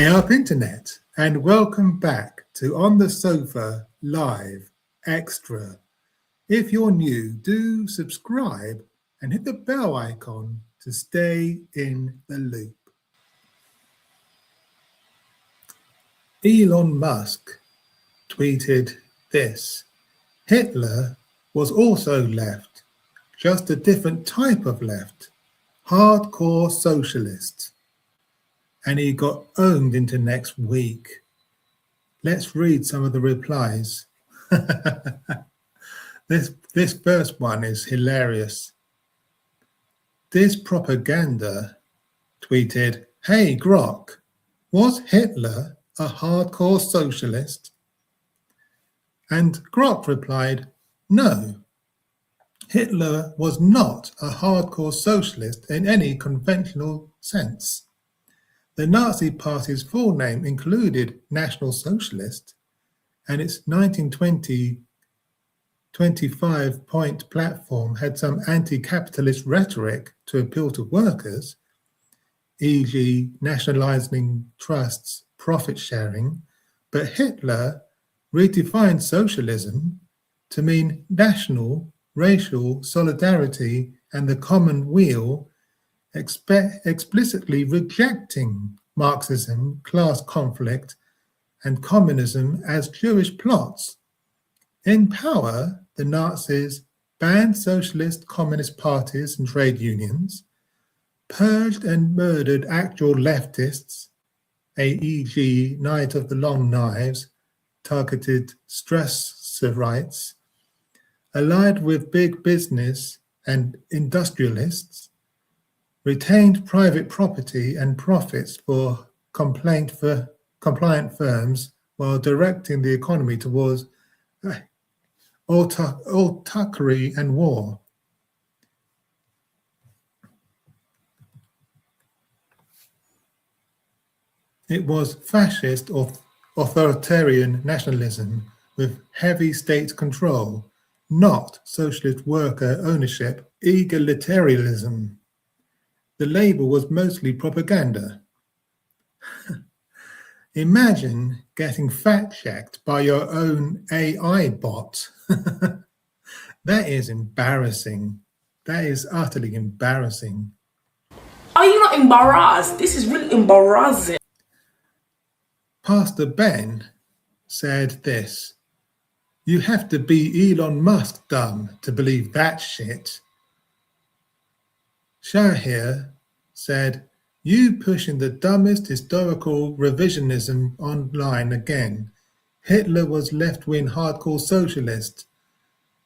Hey up internet, and welcome back to On the Sofa Live Extra. If you're new, do subscribe and hit the bell icon to stay in the loop. Elon Musk tweeted this: Hitler was also left, just a different type of left, hardcore socialist. And he got owned into next week. Let's read some of the replies. This first one is hilarious. This propaganda tweeted, "Hey Grok, was Hitler a hardcore socialist?" And Grok replied, "No, Hitler was not a hardcore socialist in any conventional sense. The Nazi Party's full name included National Socialist, and its 1920 25-point platform had some anti-capitalist rhetoric to appeal to workers, e.g. nationalizing trusts, profit sharing, but Hitler redefined socialism to mean national, racial solidarity and the common weal, explicitly rejecting Marxism, class conflict, and communism as Jewish plots. In power, the Nazis banned socialist communist parties and trade unions, purged and murdered actual leftists, e.g. Night of the Long Knives, targeted Strasserrites, allied with big business and industrialists, retained private property and profits for compliant firms while directing the economy towards autocracy and war. It was fascist or authoritarian nationalism with heavy state control, not socialist worker ownership egalitarianism. The label was mostly propaganda. Imagine getting fact-checked by your own AI bot. That is embarrassing. That is utterly embarrassing. Are you not embarrassed? This is really embarrassing. Pastor Ben said this: "You have to be Elon Musk dumb to believe that shit." Shahir said, "You pushing the dumbest historical revisionism online again. Hitler was left-wing hardcore socialist.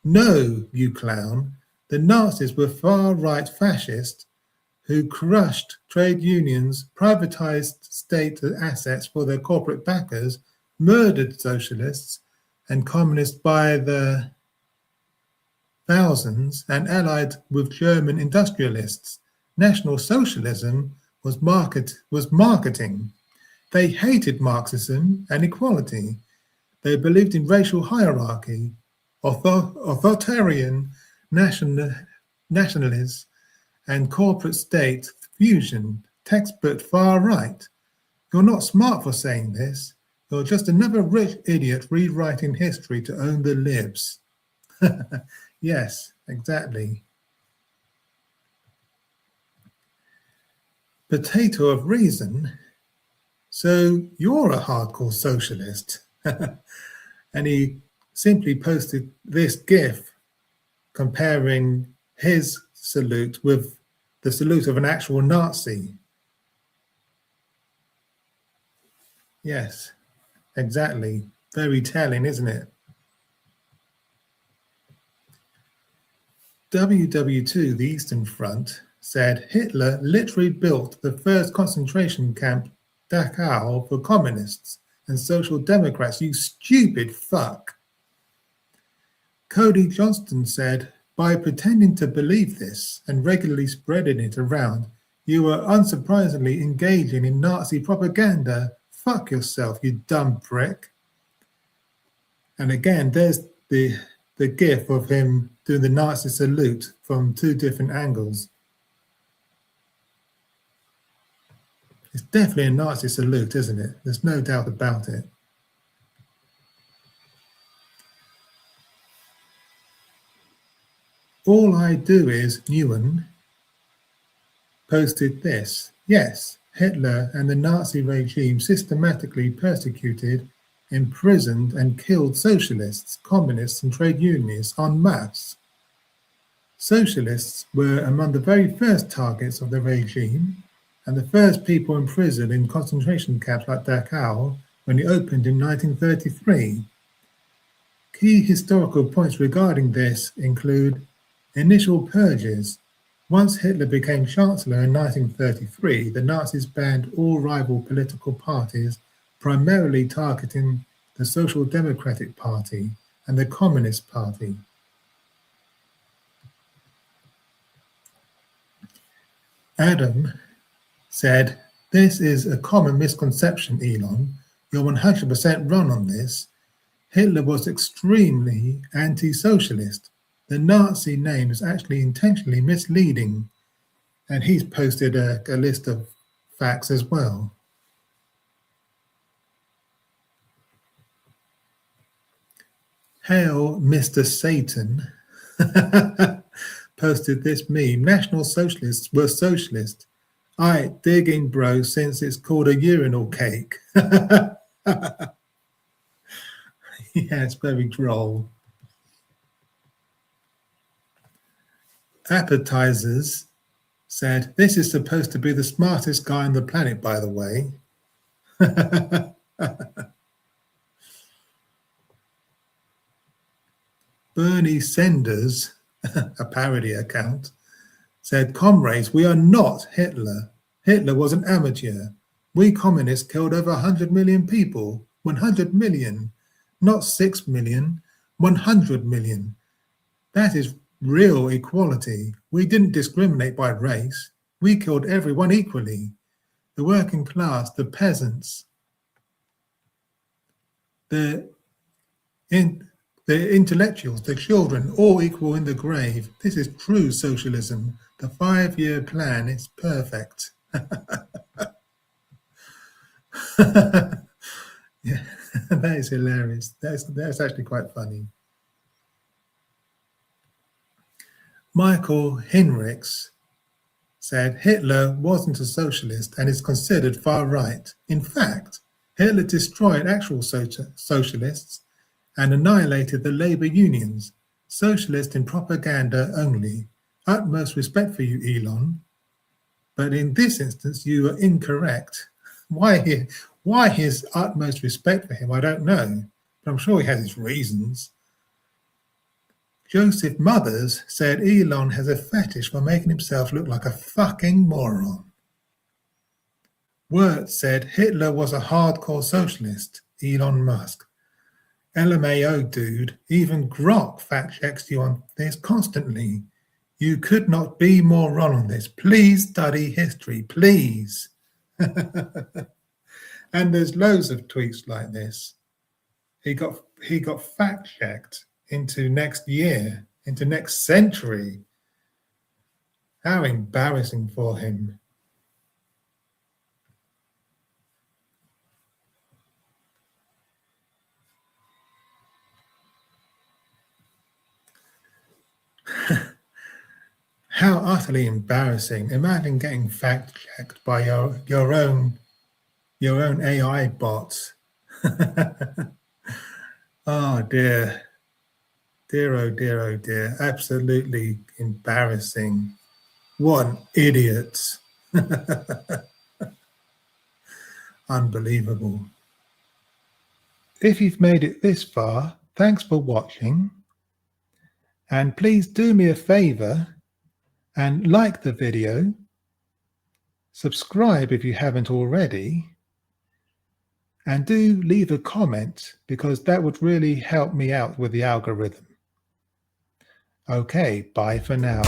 No, you clown. The Nazis were far-right fascists who crushed trade unions, privatized state assets for their corporate backers, murdered socialists and communists by the thousands, and allied with German industrialists. National Socialism was marketing. They hated Marxism and equality. They believed in racial hierarchy, authoritarian nationalists, and corporate state fusion, textbook far right. You're not smart for saying this. You're just another rich idiot rewriting history to own the libs." Yes, exactly. Potato of reason. So you're a hardcore socialist. And he simply posted this GIF comparing his salute with the salute of an actual Nazi. Yes, exactly. Very telling, isn't it? WW2, the Eastern Front, said Hitler literally built the first concentration camp, Dachau, for communists and social democrats, you stupid fuck. Cody Johnston said, by pretending to believe this and regularly spreading it around, you were unsurprisingly engaging in Nazi propaganda. Fuck yourself, you dumb prick. And again, there's the gif of him doing the Nazi salute from two different angles. It's definitely a Nazi salute, isn't it? There's no doubt about it. All I do is Newen posted this. Yes, Hitler and the Nazi regime systematically persecuted, imprisoned and killed socialists, communists and trade unionists en masse. Socialists were among the very first targets of the regime and the first people imprisoned in concentration camps like Dachau when it opened in 1933. Key historical points regarding this include initial purges. Once Hitler became Chancellor in 1933, the Nazis banned all rival political parties, primarily targeting the Social Democratic Party and the Communist Party. Adam said, "This is a common misconception, Elon. You're 100% wrong on this. Hitler was extremely anti-socialist. The Nazi name is actually intentionally misleading." And he's posted a list of facts as well. Hail, Mr. Satan, posted this meme. National Socialists were socialist. Aight, dig in, bro, since it's called a urinal cake. Yeah, it's very droll. Appetizers said, "This is supposed to be the smartest guy on the planet, by the way." Bernie Sanders, a parody account, said, "Comrades, we are not Hitler. Hitler was an amateur. We communists killed over 100 million people. 100 million. Not 6 million. 100 million. That is real equality. We didn't discriminate by race. We killed everyone equally. The working class, the peasants, the intellectuals, the children, all equal in the grave. This is true socialism. The 5-year plan is perfect." Yeah, that is hilarious. That's actually quite funny. Michael Hinrichs said, "Hitler wasn't a socialist and is considered far right. In fact, Hitler destroyed actual socialists and annihilated the labor unions. Socialist in propaganda only. Utmost respect for you, Elon. But in this instance, you are incorrect." Why his utmost respect for him, I don't know. But I'm sure he has his reasons. Joseph Mothers said, "Elon has a fetish for making himself look like a fucking moron." Wirt said, "Hitler was a hardcore socialist, Elon Musk." LMAO dude, even Grok fact checks you on this constantly. You could not be more wrong on this. Please study history, please. And there's loads of tweets like this. He got fact checked into next year, into next century. How embarrassing for him. How utterly embarrassing. Imagine getting fact checked by your own AI bots. Oh dear. Dear, oh dear, oh dear. Absolutely embarrassing. What an idiot. Unbelievable. If you've made it this far, thanks for watching. And please do me a favor and like the video, subscribe if you haven't already, and do leave a comment because that would really help me out with the algorithm. Okay, bye for now.